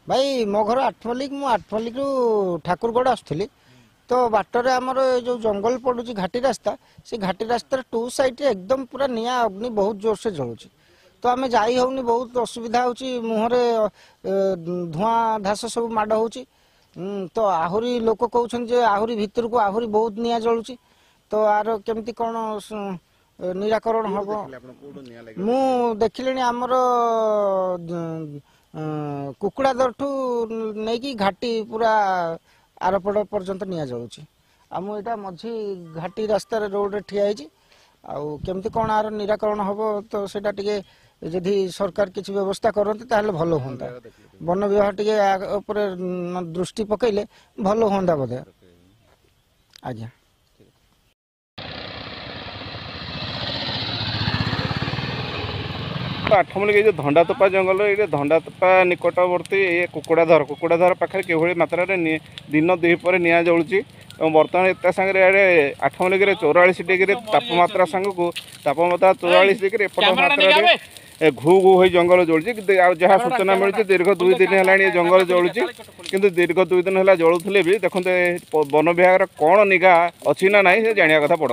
भाई मो घर आठमल्लिक मु आठमल्लिक ठाकुरगढ़ आसुली तो बाटर आमर जो जंगल पड़ू घाटी रास्ता से घाटी रास्तार टू साइड एकदम पूरा निया अग्नि बहुत जोर से जलुची तो आम जाई होनी बहुत असुविधा होची मुहरे धुआं धास सब माड़ हो तो आहरी लोक कहउछन जे आहरी भितर को आहरी बहुत निया जलुची तो आर केमती कौन निराकरण हम मु देखिले आमर कुकुड़ादर ठू नहीं कि घाटी पूरा आरपड़ पर्यंत निया जलुची आम यहाँ मझी घाटी रास्तार रोड ठिया आउ केमती कौन आर निराकरण हम तो सेटा टिके यदि सरकार किसी व्यवस्था करते ताहले भलो होंदा वन विभाग टिके ऊपर दृष्टि पकईले भलो होंदा बोधे आज्ञा। आठमल्लिक जो धंडातोपा जंगल ये धंडातोपा निकटवर्ती ये कुकुड़ाधर पाखे किभली मात्रा दिन दुपर निआ जलुची बर्तमान एत सांगे आठमल्लिक 44 डिग्री तापमात्रा सांग को तापमात्रा 44 डिग्री एपट मात्रा घू घू हो जंगल जलुची जहाँ सूचना मिली दीर्घ 2 दिन है जंगल जलुची किंतु दीर्घ 2 दिन है जलुले भी देखते वन विभाग कौन निगा अच्छी ना ना जाना कथा बड़।